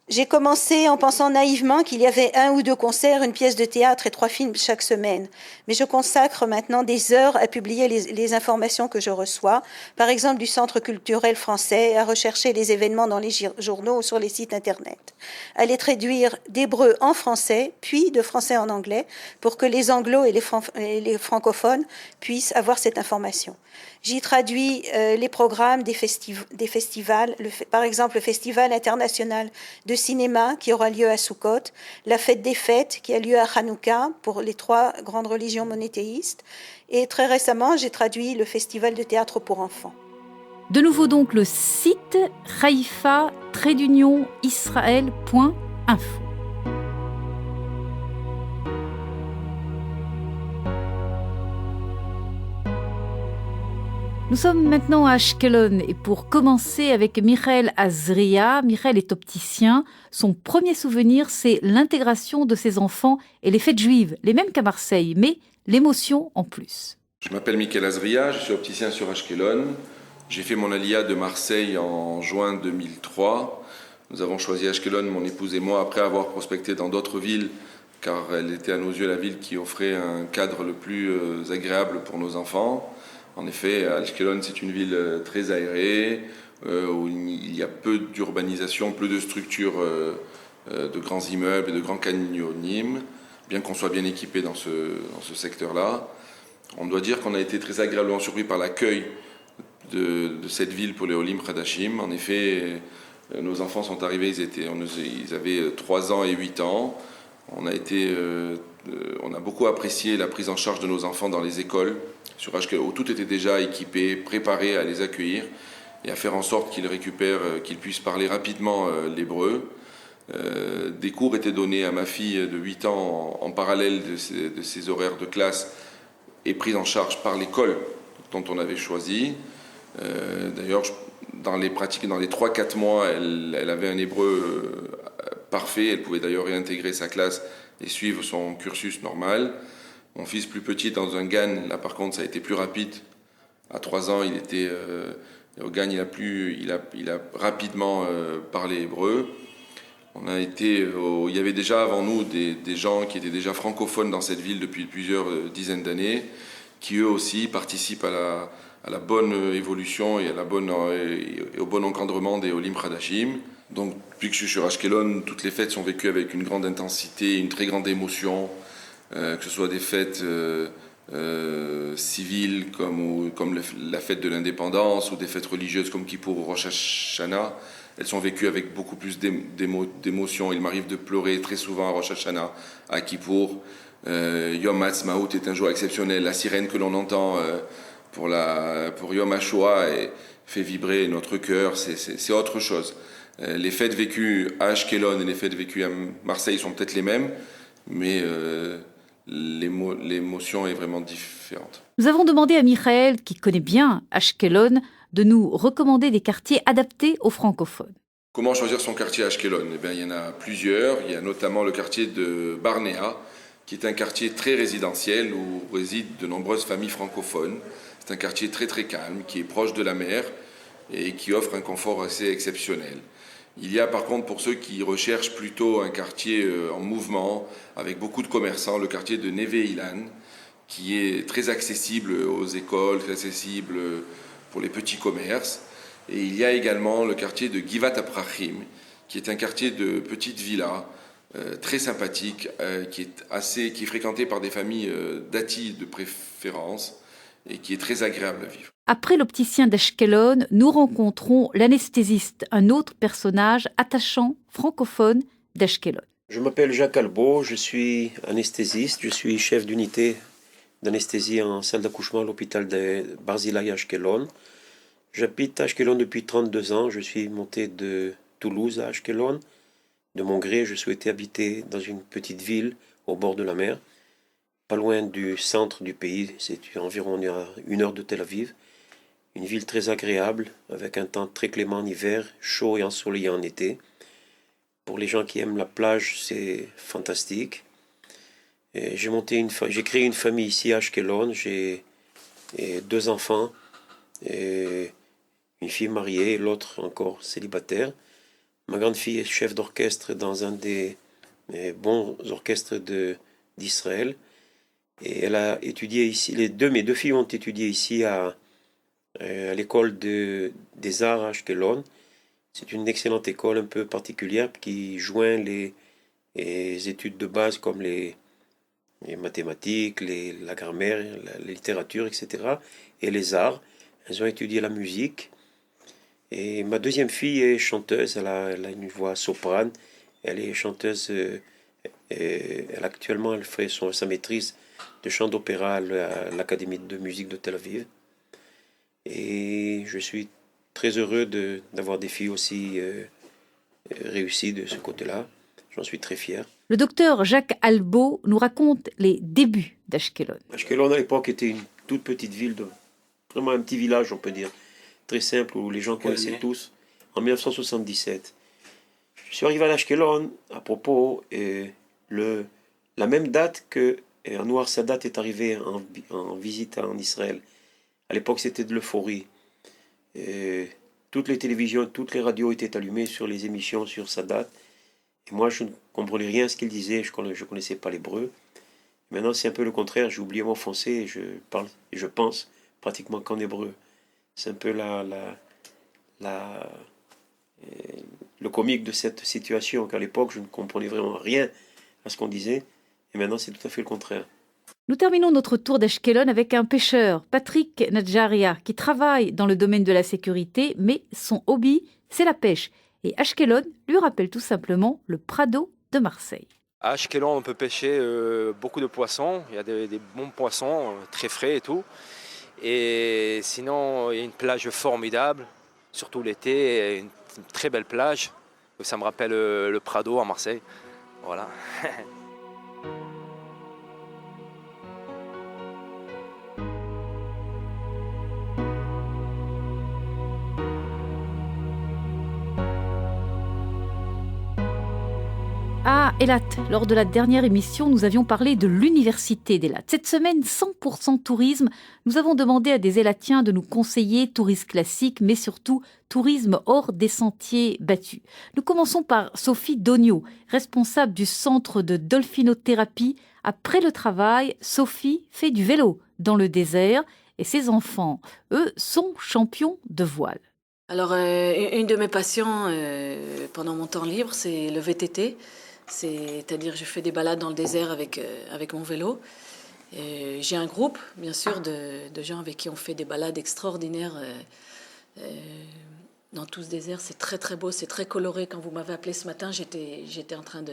J'ai commencé en pensant naïvement qu'il y avait 1 ou 2 concerts, une pièce de théâtre et 3 films chaque semaine. Mais je consacre maintenant des heures à publier les informations que je reçois, par exemple du Centre culturel français, à rechercher les événements dans les journaux ou sur les sites internet, à les traduire d'hébreu en français, puis de français en anglais, pour que les anglos et les francophones puissent avoir cette information. J'y traduis les programmes des festivals, par exemple le Festival international de cinéma qui aura lieu à Sukkot, la fête des fêtes qui a lieu à Hanouka pour les 3 grandes religions monothéistes, et très récemment j'ai traduit le Festival de théâtre pour enfants. De nouveau donc le site haifa-israël.info. Nous sommes maintenant à Ashkelon et pour commencer avec Michael Azria. Michael est opticien. Son premier souvenir, c'est l'intégration de ses enfants et les fêtes juives, les mêmes qu'à Marseille, mais l'émotion en plus. Je m'appelle Michael Azria, je suis opticien sur Ashkelon. J'ai fait mon alia de Marseille en juin 2003. Nous avons choisi Ashkelon, mon épouse et moi, après avoir prospecté dans d'autres villes, car elle était à nos yeux la ville qui offrait un cadre le plus agréable pour nos enfants. En effet, Ashkelon, c'est une ville très aérée, où il y a peu d'urbanisation, peu de structures de grands immeubles et de grands canyonymes, bien qu'on soit bien équipé dans ce secteur-là. On doit dire qu'on a été très agréablement surpris par l'accueil de cette ville pour les Olim Khadashim. En effet, nos enfants sont arrivés, ils avaient 3 ans et 8 ans. On a beaucoup apprécié la prise en charge de nos enfants dans les écoles, sur Ashkelon, où tout était déjà équipé, préparé à les accueillir et à faire en sorte qu'ils puissent parler rapidement l'hébreu. Des cours étaient donnés à ma fille de 8 ans en parallèle de ses horaires de classe et pris en charge par l'école dont on avait choisi. D'ailleurs, dans les 3-4 mois, elle avait un hébreu parfait. Elle pouvait d'ailleurs réintégrer sa classe et suivre son cursus normal. Mon fils plus petit dans un GAN, là par contre ça a été plus rapide. À 3 ans, au GAN, il a rapidement parlé hébreu. Il y avait déjà avant nous des gens qui étaient déjà francophones dans cette ville depuis plusieurs dizaines d'années, qui eux aussi participent à la bonne évolution et au bon encadrement des Olim Khadashim. Donc, depuis que je suis sur Ashkelon, toutes les fêtes sont vécues avec une grande intensité, une très grande émotion, que ce soit des fêtes civiles comme la fête de l'indépendance ou des fêtes religieuses comme Kippour ou Rosh Hashanah. Elles sont vécues avec beaucoup plus d'émotion. Il m'arrive de pleurer très souvent à Rosh Hashanah, à Kippour. Yom Ha'atzmaut est un jour exceptionnel. La sirène que l'on entend pour Yom HaShoah fait vibrer notre cœur. C'est autre chose. Les fêtes vécues à Ashkelon et les fêtes vécues à Marseille sont peut-être les mêmes, mais l'émotion est vraiment différente. Nous avons demandé à Michael, qui connaît bien Ashkelon, de nous recommander des quartiers adaptés aux francophones. Comment choisir son quartier à Ashkelon ? Eh bien, il y en a plusieurs. Il y a notamment le quartier de Barnéa, qui est un quartier très résidentiel où résident de nombreuses familles francophones. C'est un quartier très très calme, qui est proche de la mer et qui offre un confort assez exceptionnel. Il y a par contre, pour ceux qui recherchent plutôt un quartier en mouvement, avec beaucoup de commerçants, le quartier de Neve Ilan, qui est très accessible aux écoles, très accessible pour les petits commerces. Et il y a également le quartier de Givat Aprachim, qui est un quartier de petites villas, très sympathique, qui est fréquenté par des familles dati de préférence et qui est très agréable à vivre. Après l'opticien d'Ashkelon, nous rencontrons l'anesthésiste, un autre personnage attachant francophone d'Ashkelon. Je m'appelle Jacques Albo, je suis anesthésiste, je suis chef d'unité d'anesthésie en salle d'accouchement à l'hôpital de Barzilai Ashkelon. J'habite à Ashkelon depuis 32 ans, je suis monté de Toulouse à Ashkelon. De mon gré, je souhaitais habiter dans une petite ville au bord de la mer, pas loin du centre du pays, c'est environ à 1 heure de Tel Aviv. Une ville très agréable, avec un temps très clément en hiver, chaud et ensoleillé en été. Pour les gens qui aiment la plage, c'est fantastique. Et j'ai créé une famille ici à Ashkelon, j'ai 2 enfants, et une fille mariée et l'autre encore célibataire. Ma grande fille est chef d'orchestre dans un des bons orchestres d'Israël. Et elle a étudié ici, mes deux filles ont étudié ici à l'école des arts à Ashkelon. C'est une excellente école un peu particulière qui joint les études de base comme les mathématiques, la grammaire, la littérature, etc. et les arts. Elles ont étudié la musique. Et ma deuxième fille est chanteuse, elle a une voix soprane. Elle est chanteuse, actuellement elle fait sa maîtrise de chant d'opéra à l'Académie de musique de Tel Aviv. Et je suis très heureux d'avoir des filles aussi réussies de ce côté-là. J'en suis très fier. Le docteur Jacques Albo nous raconte les débuts d'Ashkelon. Ashkelon à l'époque était une toute petite ville, vraiment un petit village on peut dire, très simple où les gens connaissaient tous, en 1977. Je suis arrivé à Ashkelon à propos la même date que Anwar Sadat est arrivé en visite en Israël. À l'époque c'était de l'euphorie. Toutes les télévisions, toutes les radios étaient allumées sur les émissions sur Sadat. Et moi, je ne comprenais rien à ce qu'il disait, je ne connaissais pas l'hébreu. Maintenant, c'est un peu le contraire, j'ai oublié mon français et je parle et je pense pratiquement qu'en hébreu. C'est un peu le comique de cette situation, qu'à l'époque, je ne comprenais vraiment rien à ce qu'on disait. Et maintenant, c'est tout à fait le contraire. Nous terminons notre tour d'Ashkelon avec un pêcheur, Patrick Nadjaria, qui travaille dans le domaine de la sécurité, mais son hobby, c'est la pêche. Et Ashkelon lui rappelle tout simplement le Prado de Marseille. À Ashkelon, on peut pêcher beaucoup de poissons. Il y a des bons poissons, très frais et tout. Et sinon, il y a une plage formidable, surtout l'été, une très belle plage. Ça me rappelle le Prado à Marseille. Voilà. À Eilat, lors de la dernière émission, nous avions parlé de l'université d'Eilat. Cette semaine, 100% tourisme. Nous avons demandé à des Eilatiens de nous conseiller tourisme classique, mais surtout tourisme hors des sentiers battus. Nous commençons par Sophie Dogno, responsable du centre de dolphinothérapie. Après le travail, Sophie fait du vélo dans le désert et ses enfants, eux, sont champions de voile. Alors, une de mes passions pendant mon temps libre, c'est le VTT. C'est-à-dire je fais des balades dans le désert avec mon vélo. J'ai un groupe, bien sûr, de gens avec qui on fait des balades extraordinaires dans tout ce désert. C'est très très beau, c'est très coloré. Quand vous m'avez appelé ce matin, j'étais en train